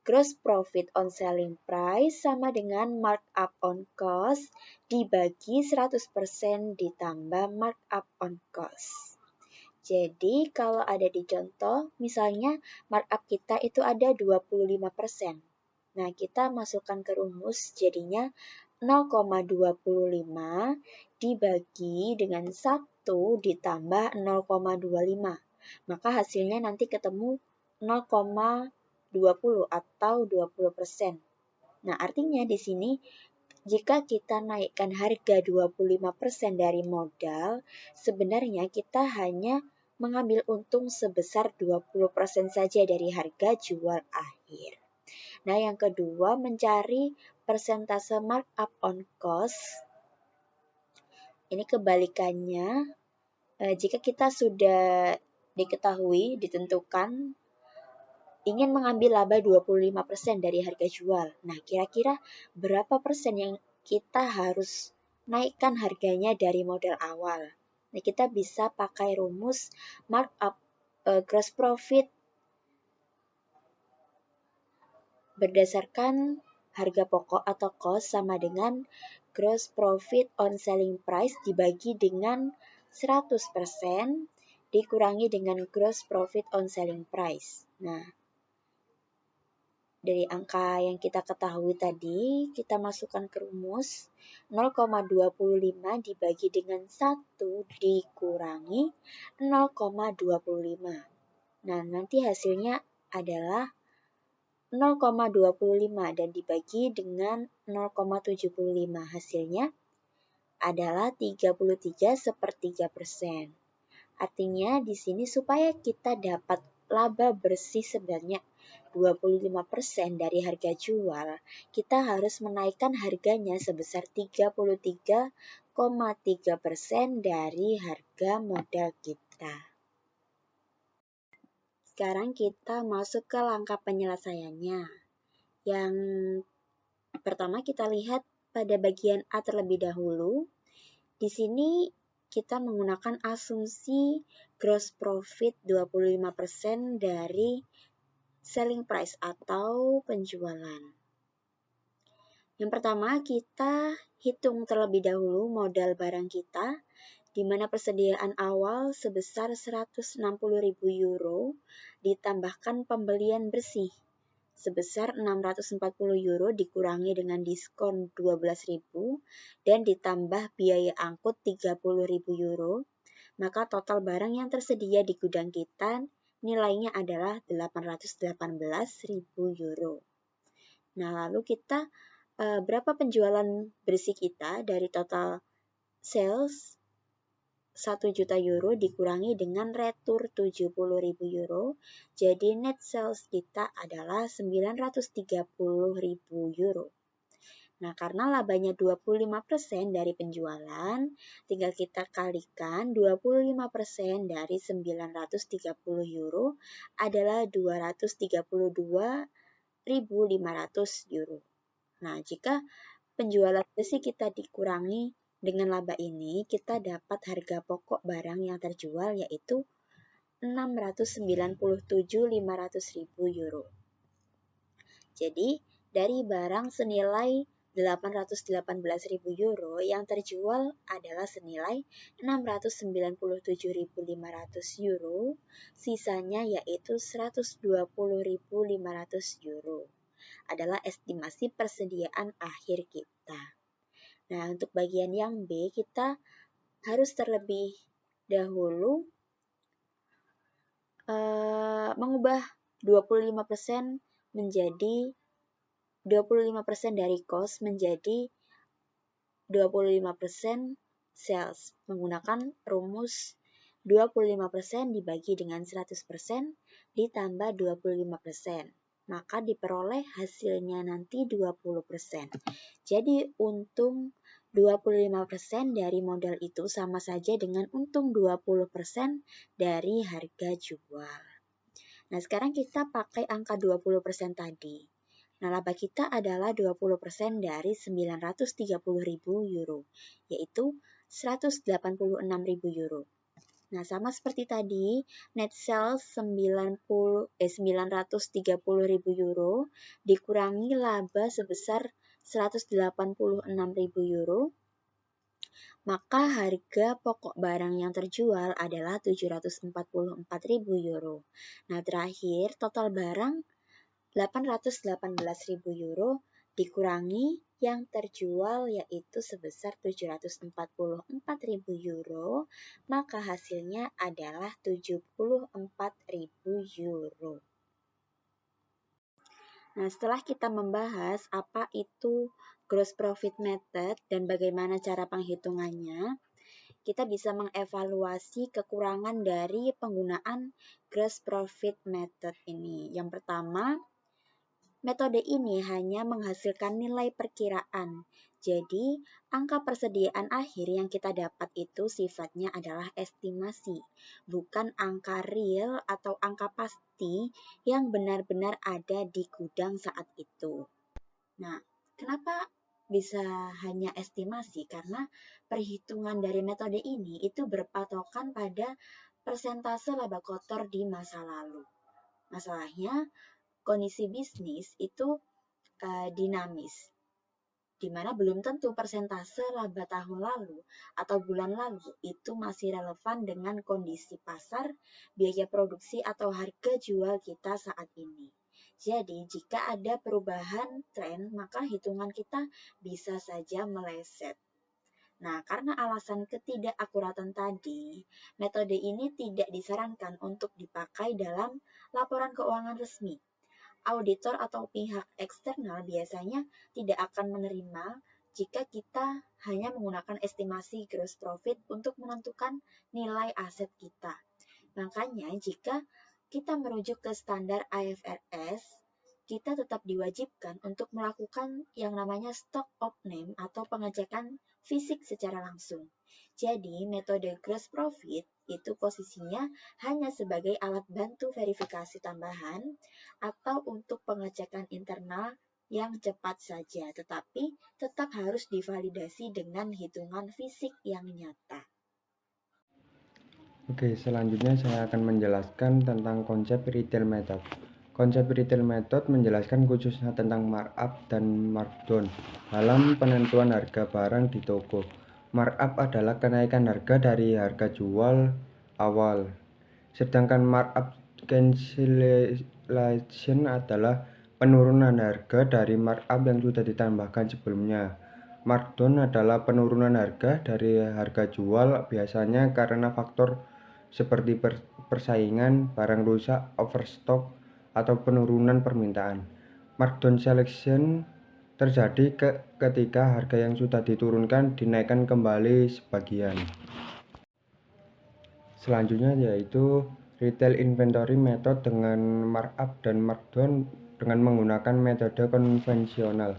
gross profit on selling price sama dengan markup on cost dibagi 100% ditambah markup on cost. Jadi, kalau ada di contoh, misalnya markup kita itu ada 25%. Nah, kita masukkan ke rumus jadinya 0,25 dibagi dengan 1 ditambah 0,25. Maka hasilnya nanti ketemu 0,20 atau 20%. Nah, artinya di sini jika kita naikkan harga 25% dari modal, sebenarnya kita hanya mengambil untung sebesar 20% saja dari harga jual akhir. Nah, yang kedua, mencari persentase markup on cost. Ini kebalikannya, jika kita sudah ditentukan, ingin mengambil laba 25% dari harga jual. Nah, kira-kira berapa persen yang kita harus naikkan harganya dari modal awal? Nah, kita bisa pakai rumus markup gross profit berdasarkan harga pokok atau cost sama dengan gross profit on selling price dibagi dengan 100% dikurangi dengan gross profit on selling price. Nah, dari angka yang kita ketahui tadi, kita masukkan ke rumus 0,25 dibagi dengan 1 dikurangi 0,25. Nah, nanti hasilnya adalah 0,25 dan dibagi dengan 0,75. Hasilnya adalah 33/3%. Artinya di sini supaya kita dapat laba bersih sebanyak 25% dari harga jual, kita harus menaikkan harganya sebesar 33,3% dari harga modal kita. Sekarang kita masuk ke langkah penyelesaiannya. Yang pertama kita lihat pada bagian A terlebih dahulu. Di sini kita menggunakan asumsi gross profit 25% dari selling price atau penjualan. Yang pertama kita hitung terlebih dahulu modal barang kita, di mana persediaan awal sebesar 160.000 euro ditambahkan pembelian bersih sebesar 640 euro dikurangi dengan diskon 12.000 dan ditambah biaya angkut 30.000 euro, maka total barang yang tersedia di gudang kita nilainya adalah 818.000 euro. Nah, lalu kita berapa penjualan bersih kita dari total sales 1 juta euro dikurangi dengan retur 70.000 euro, jadi net sales kita adalah 930.000 euro. Nah, karena labanya 25% dari penjualan, tinggal kita kalikan 25% dari 930 euro adalah 232.500 euro. Nah, jika penjualan bersih kita dikurangi dengan laba ini, kita dapat harga pokok barang yang terjual yaitu 697.500.000 euro. Jadi, dari barang senilai 818.000 euro yang terjual adalah senilai 697.500 euro, sisanya yaitu 120.500 euro. Adalah estimasi persediaan akhir kita. Nah, untuk bagian yang B, kita harus terlebih dahulu mengubah 25% menjadi 25% dari cost menjadi 25% sales menggunakan rumus 25% dibagi dengan 100% ditambah 25%. Maka diperoleh hasilnya nanti 20%. Jadi untung 25% dari modal itu sama saja dengan untung 20% dari harga jual. Nah, sekarang kita pakai angka 20% tadi. Nah, laba kita adalah 20% dari 930.000 euro, yaitu 186.000 euro. Nah, sama seperti tadi, net sales 930.000 euro dikurangi laba sebesar 186.000 euro, maka harga pokok barang yang terjual adalah 744.000 euro. Nah, terakhir total barang 818.000 euro dikurangi yang terjual yaitu sebesar 744.000 euro, maka hasilnya adalah 74.000 euro. Nah, setelah kita membahas apa itu gross profit method dan bagaimana cara penghitungannya, kita bisa mengevaluasi kekurangan dari penggunaan gross profit method ini. Yang pertama, metode ini hanya menghasilkan nilai perkiraan. Jadi, angka persediaan akhir yang kita dapat itu sifatnya adalah estimasi, bukan angka real atau angka pasti yang benar-benar ada di gudang saat itu. Nah, kenapa bisa hanya estimasi? Karena perhitungan dari metode ini itu berpatokan pada persentase laba kotor di masa lalu. Masalahnya, kondisi bisnis itu dinamis, di mana belum tentu persentase laba tahun lalu atau bulan lalu itu masih relevan dengan kondisi pasar, biaya produksi atau harga jual kita saat ini. Jadi, jika ada perubahan tren, maka hitungan kita bisa saja meleset. Nah, karena alasan ketidakakuratan tadi, metode ini tidak disarankan untuk dipakai dalam laporan keuangan resmi. Auditor atau pihak eksternal biasanya tidak akan menerima jika kita hanya menggunakan estimasi gross profit untuk menentukan nilai aset kita. Makanya, jika kita merujuk ke standar IFRS, kita tetap diwajibkan untuk melakukan yang namanya stock of name atau pengecekan fisik secara langsung. Jadi, metode gross profit itu posisinya hanya sebagai alat bantu verifikasi tambahan atau untuk pengecekan internal yang cepat saja, tetapi tetap harus divalidasi dengan hitungan fisik yang nyata. Oke, selanjutnya saya akan menjelaskan tentang konsep retail method. Konsep retail method menjelaskan khususnya tentang markup dan markdown dalam penentuan harga barang di toko. Markup adalah kenaikan harga dari harga jual awal, sedangkan markup cancellation adalah penurunan harga dari markup yang sudah ditambahkan sebelumnya. Markdown adalah penurunan harga dari harga jual, biasanya karena faktor seperti persaingan, barang rusak, overstock, atau penurunan permintaan. Markdown selection terjadi ketika harga yang sudah diturunkan dinaikkan kembali sebagian. Selanjutnya yaitu retail inventory method dengan markup dan markdown dengan menggunakan metode konvensional.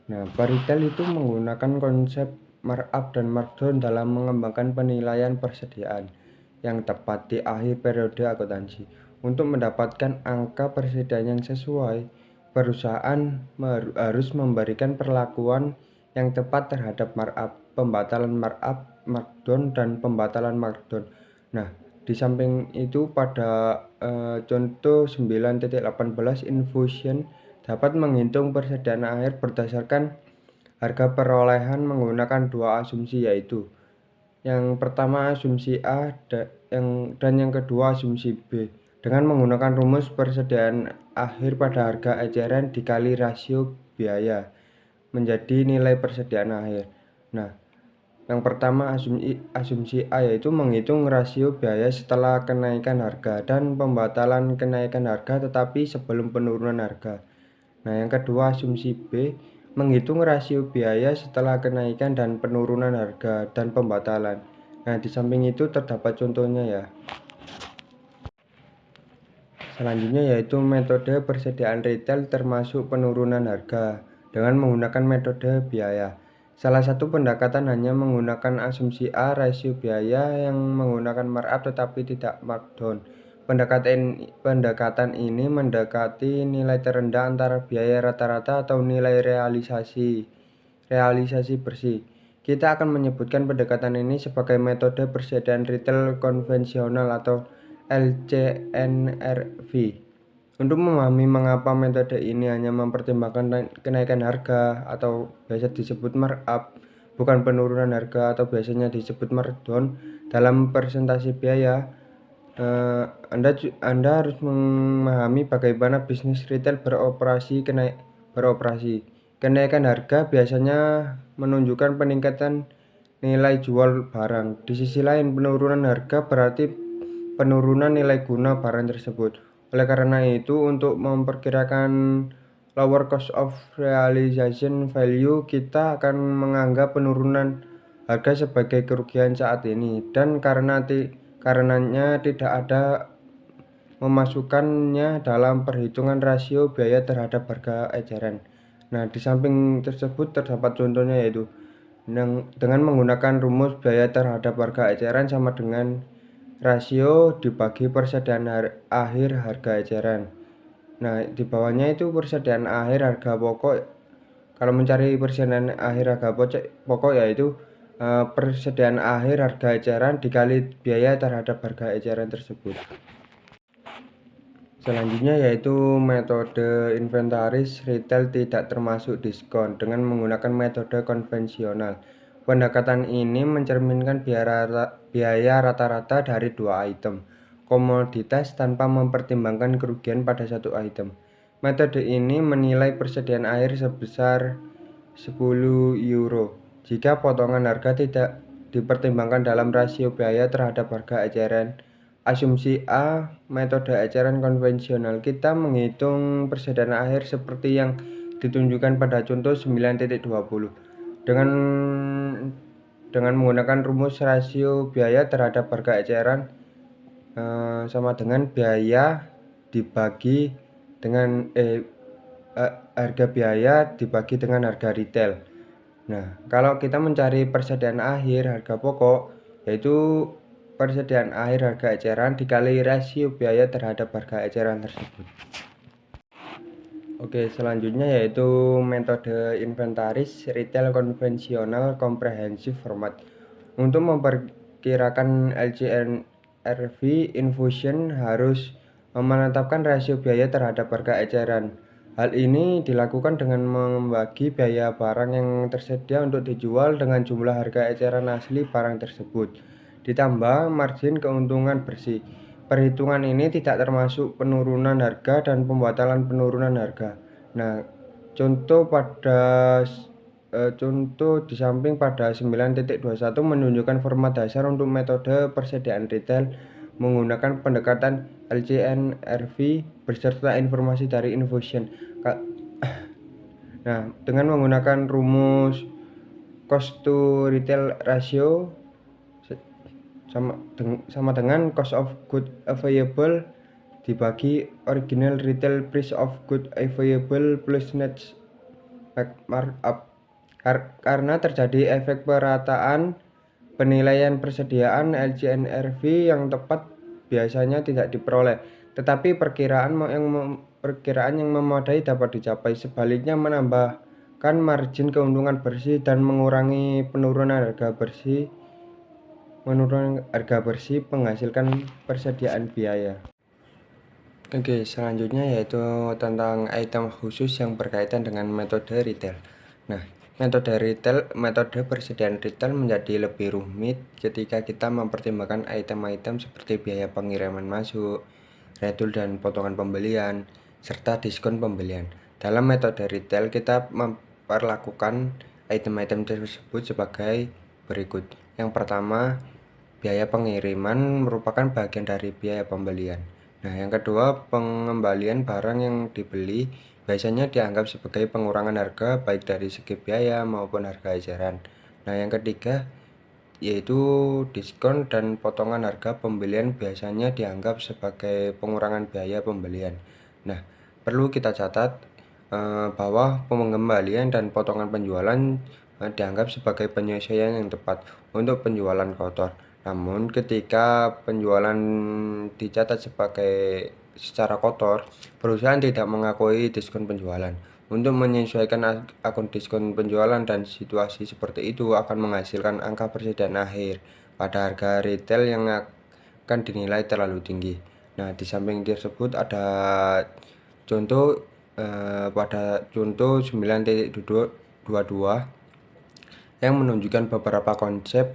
Nah, retail itu menggunakan konsep markup dan markdown dalam mengembangkan penilaian persediaan yang tepat di akhir periode akuntansi. Untuk mendapatkan angka persediaan yang sesuai, perusahaan harus memberikan perlakuan yang tepat terhadap markup, pembatalan markup, markdown, dan pembatalan markdown. Nah, di samping itu pada contoh 9.18 infusion dapat menghitung persediaan akhir berdasarkan harga perolehan menggunakan dua asumsi, yaitu yang pertama asumsi A dan yang kedua asumsi B dengan menggunakan rumus persediaan akhir pada harga eceran dikali rasio biaya menjadi nilai persediaan akhir. Nah, yang pertama asumsi A yaitu menghitung rasio biaya setelah kenaikan harga dan pembatalan kenaikan harga tetapi sebelum penurunan harga. Nah, yang kedua asumsi B menghitung rasio biaya setelah kenaikan dan penurunan harga dan pembatalan. Nah, di samping itu terdapat contohnya ya. Selanjutnya yaitu metode persediaan retail termasuk penurunan harga dengan menggunakan metode biaya. Salah satu pendekatan hanya menggunakan asumsi A rasio biaya yang menggunakan markup tetapi tidak markdown. Pendekatan ini mendekati nilai terendah antara biaya rata-rata atau nilai realisasi bersih. Kita akan menyebutkan pendekatan ini sebagai metode persediaan retail konvensional atau LCNRV. Untuk memahami mengapa metode ini hanya mempertimbangkan kenaikan harga atau biasa disebut markup, bukan penurunan harga atau biasanya disebut markdown dalam presentasi biaya, Anda harus memahami bagaimana bisnis retail beroperasi. Kenaikan harga biasanya menunjukkan peningkatan nilai jual barang. Di sisi lain, penurunan harga berarti penurunan nilai guna barang tersebut. Oleh karena itu, untuk memperkirakan lower cost of realization value, kita akan menganggap penurunan harga sebagai kerugian saat ini, dan karenanya tidak ada memasukkannya dalam perhitungan rasio biaya terhadap harga eceran. Nah, di samping tersebut terdapat contohnya, yaitu dengan menggunakan rumus biaya terhadap harga eceran sama dengan rasio dibagi persediaan akhir harga eceran. Nah, di bawahnya itu persediaan akhir harga pokok. Kalau mencari persediaan akhir harga pokok yaitu persediaan akhir harga eceran dikali biaya terhadap harga eceran tersebut. Selanjutnya yaitu metode inventaris retail tidak termasuk diskon dengan menggunakan metode konvensional. Pendekatan ini mencerminkan biaya rata-rata dari dua item komoditas tanpa mempertimbangkan kerugian pada satu item. Metode ini menilai persediaan akhir sebesar 10 euro jika potongan harga tidak dipertimbangkan dalam rasio biaya terhadap harga eceran. Asumsi A, metode eceran konvensional. Kita menghitung persediaan akhir seperti yang ditunjukkan pada contoh 9.20 dengan menggunakan rumus rasio biaya terhadap harga eceran sama dengan biaya dibagi dengan harga biaya dibagi dengan harga retail. Nah, kalau kita mencari persediaan akhir harga pokok, yaitu persediaan akhir harga eceran dikali rasio biaya terhadap harga eceran tersebut. Oke, selanjutnya yaitu metode inventaris retail konvensional comprehensive format. Untuk memperkirakan LCNRV, Infusion harus menetapkan rasio biaya terhadap harga eceran. Hal ini dilakukan dengan membagi biaya barang yang tersedia untuk dijual dengan jumlah harga eceran asli barang tersebut, ditambah margin keuntungan bersih. Perhitungan ini tidak termasuk penurunan harga dan pembatalan penurunan harga. Nah, contoh di samping pada 9.21 menunjukkan format dasar untuk metode persediaan retail menggunakan pendekatan LCNRV beserta informasi dari Infusion. Nah, dengan menggunakan rumus cost to retail ratio sama dengan cost of good available dibagi original retail price of good available plus net markup. Karena terjadi efek perataan, penilaian persediaan LCNRV yang tepat biasanya tidak diperoleh, tetapi perkiraan yang memadai dapat dicapai. Sebaliknya, menambahkan margin keuntungan bersih dan mengurangi penurunan harga bersih menghasilkan persediaan biaya. Oke, selanjutnya yaitu tentang item khusus yang berkaitan dengan metode retail. Nah, metode persediaan retail menjadi lebih rumit ketika kita mempertimbangkan item-item seperti biaya pengiriman masuk, retul dan potongan pembelian, serta diskon pembelian. Dalam metode retail, kita memperlakukan item-item tersebut sebagai berikut. Yang pertama, biaya pengiriman merupakan bagian dari biaya pembelian. Nah, yang kedua, pengembalian barang yang dibeli biasanya dianggap sebagai pengurangan harga baik dari segi biaya maupun harga eceran. Nah, yang ketiga yaitu diskon dan potongan harga pembelian biasanya dianggap sebagai pengurangan biaya pembelian. Nah, perlu kita catat bahwa pengembalian dan potongan penjualan dianggap sebagai penyesuaian yang tepat untuk penjualan kotor. Namun, ketika penjualan dicatat secara kotor, perusahaan tidak mengakui diskon penjualan. Untuk menyesuaikan akun diskon penjualan dan situasi seperti itu akan menghasilkan angka persediaan akhir pada harga retail yang akan dinilai terlalu tinggi. Nah, di samping tersebut ada contoh pada contoh 9.22 yang menunjukkan beberapa konsep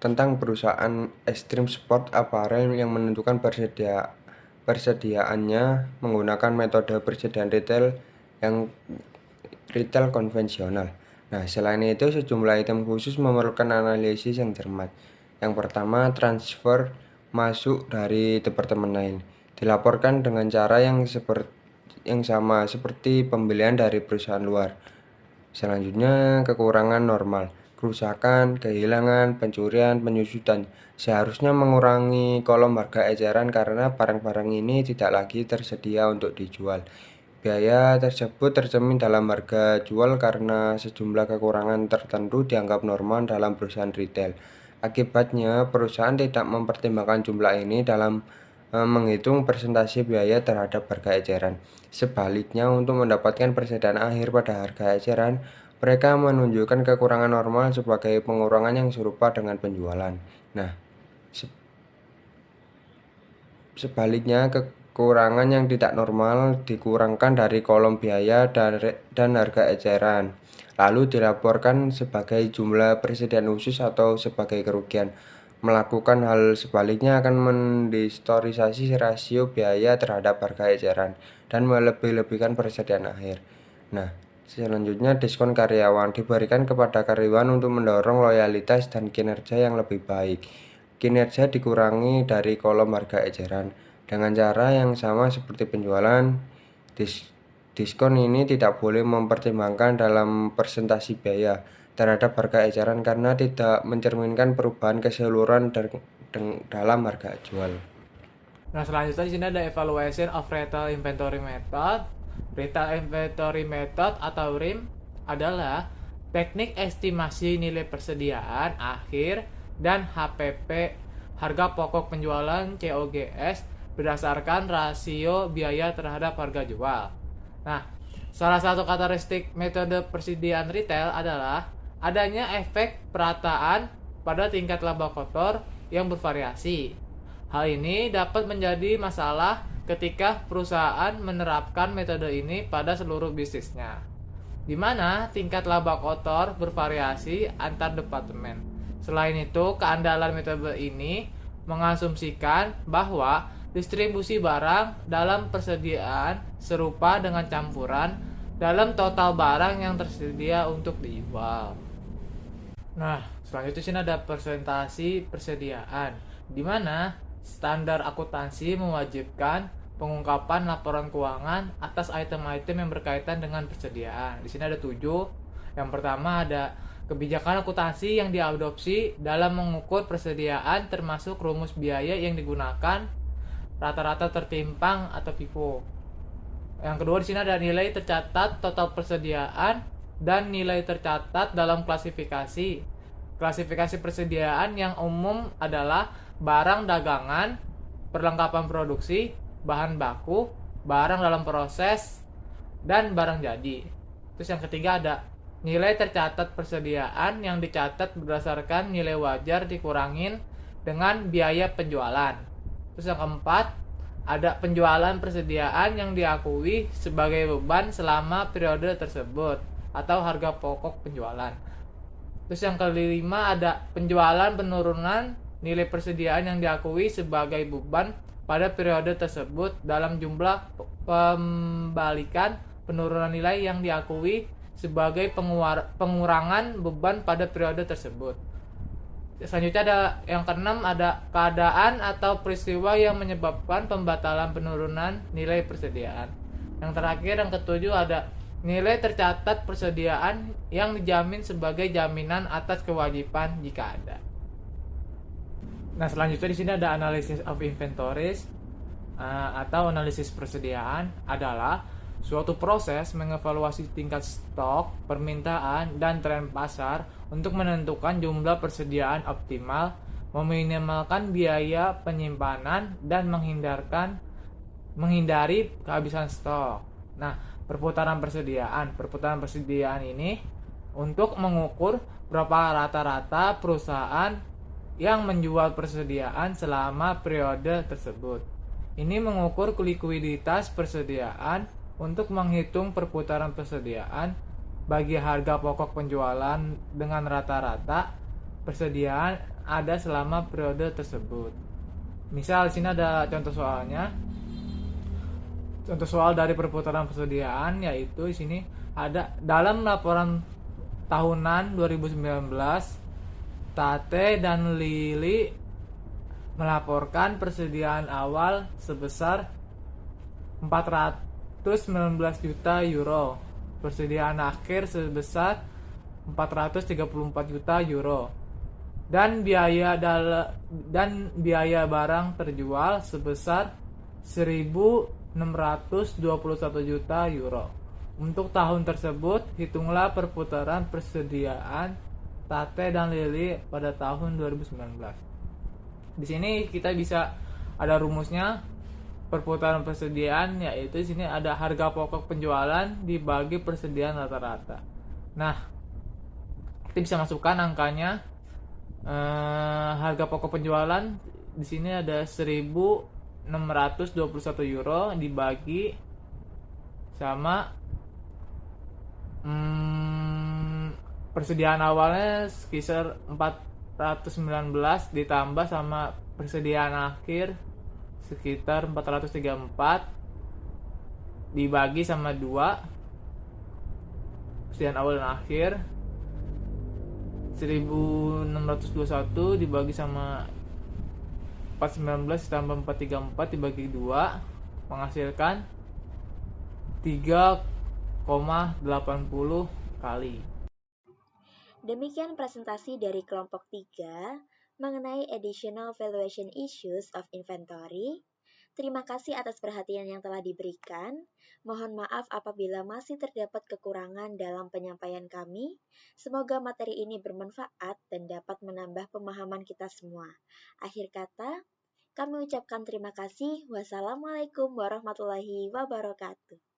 tentang perusahaan ekstrim sport apparel yang menentukan persediaannya menggunakan metode persediaan retail yang retail konvensional. Nah, selain itu sejumlah item khusus memerlukan analisis yang cermat. Yang pertama, transfer masuk dari departemen lain dilaporkan dengan cara yang sama seperti pembelian dari perusahaan luar. Selanjutnya, kekurangan normal, kerusakan, kehilangan, pencurian, penyusutan seharusnya mengurangi kolom harga eceran karena barang-barang ini tidak lagi tersedia untuk dijual. Biaya tersebut tercermin dalam harga jual karena sejumlah kekurangan tertentu dianggap normal dalam perusahaan retail. Akibatnya, perusahaan tidak mempertimbangkan jumlah ini dalam menghitung persentase biaya terhadap harga eceran. Sebaliknya, untuk mendapatkan persediaan akhir pada harga eceran, mereka menunjukkan kekurangan normal sebagai pengurangan yang serupa dengan penjualan. Nah, sebaliknya, kekurangan yang tidak normal dikurangkan dari kolom biaya dan harga eceran, lalu dilaporkan sebagai jumlah persediaan khusus atau sebagai kerugian. Melakukan hal sebaliknya akan mendistorisasi rasio biaya terhadap harga eceran dan melebih-lebihkan persediaan akhir. Nah, selanjutnya diskon karyawan diberikan kepada karyawan untuk mendorong loyalitas dan kinerja yang lebih baik. Kinerja dikurangi dari kolom harga eceran dengan cara yang sama seperti penjualan. Diskon ini tidak boleh mempertimbangkan dalam persentase biaya terhadap harga eceran karena tidak mencerminkan perubahan keseluruhan dalam harga jual. Nah, selanjutnya di sini ada evaluation of retail inventory method. Retail inventory method atau RIM adalah teknik estimasi nilai persediaan akhir dan HPP, harga pokok penjualan COGS, berdasarkan rasio biaya terhadap harga jual. Nah, salah satu karakteristik metode persediaan retail adalah adanya efek perataan pada tingkat laba kotor yang bervariasi. Hal ini dapat menjadi masalah ketika perusahaan menerapkan metode ini pada seluruh bisnisnya, di mana tingkat laba kotor bervariasi antar departemen. Selain itu, keandalan metode ini mengasumsikan bahwa distribusi barang dalam persediaan serupa dengan campuran dalam total barang yang tersedia untuk dijual. Nah, selanjutnya sini ada presentasi persediaan, di mana standar akuntansi mewajibkan pengungkapan laporan keuangan atas item-item yang berkaitan dengan persediaan. Di sini ada 7. Yang pertama ada kebijakan akuntansi yang diadopsi dalam mengukur persediaan, termasuk rumus biaya yang digunakan, rata-rata tertimpang atau FIFO. Yang kedua di sini ada nilai tercatat total persediaan dan nilai tercatat dalam klasifikasi. Klasifikasi persediaan yang umum adalah barang dagangan, perlengkapan produksi, bahan baku, barang dalam proses, dan barang jadi. Terus yang ketiga ada nilai tercatat persediaan yang dicatat berdasarkan nilai wajar dikurangin dengan biaya penjualan. Terus yang keempat ada penjualan persediaan yang diakui sebagai beban selama periode tersebut atau harga pokok penjualan. Terus yang kelima ada penjualan penurunan nilai persediaan yang diakui sebagai beban pada periode tersebut dalam jumlah pembalikan penurunan nilai yang diakui sebagai pengurangan beban pada periode tersebut. Selanjutnya ada yang keenam ada keadaan atau peristiwa yang menyebabkan pembatalan penurunan nilai persediaan. Yang terakhir yang ketujuh ada nilai tercatat persediaan yang dijamin sebagai jaminan atas kewajiban jika ada. Nah, selanjutnya di sini ada analysis of inventories atau analisis persediaan adalah suatu proses mengevaluasi tingkat stok, permintaan, dan tren pasar untuk menentukan jumlah persediaan optimal, meminimalkan biaya penyimpanan, dan menghindari kehabisan stok. Nah, perputaran persediaan ini untuk mengukur berapa rata-rata perusahaan yang menjual persediaan selama periode tersebut. Ini mengukur likuiditas persediaan untuk menghitung perputaran persediaan bagi harga pokok penjualan dengan rata-rata persediaan ada selama periode tersebut. Misal di sini ada contoh soalnya. Contoh soal dari perputaran persediaan yaitu di sini ada dalam laporan tahunan 2019 Tate dan Lili melaporkan persediaan awal sebesar 419 juta euro, persediaan akhir sebesar 434 juta euro, dan biaya barang terjual sebesar 1.621 juta euro. Untuk tahun tersebut, hitunglah perputaran persediaan Tate dan Lili pada tahun 2019. Di sini kita bisa ada rumusnya perputaran persediaan, yaitu di sini ada harga pokok penjualan dibagi persediaan rata-rata. Nah, kita bisa masukkan angkanya. Harga pokok penjualan di sini ada 1.621 euro dibagi sama persediaan awalnya sekitar 419 ditambah sama persediaan akhir sekitar 434 dibagi sama 2, persediaan awal dan akhir 1.621 dibagi sama 419 ditambah 434 dibagi 2 menghasilkan 3,80 kali. Demikian presentasi dari kelompok 3. mengenai additional valuation issues of inventory. Terima kasih atas perhatian yang telah diberikan. Mohon maaf apabila masih terdapat kekurangan dalam penyampaian kami. Semoga materi ini bermanfaat dan dapat menambah pemahaman kita semua. Akhir kata, kami ucapkan terima kasih. Wassalamualaikum warahmatullahi wabarakatuh.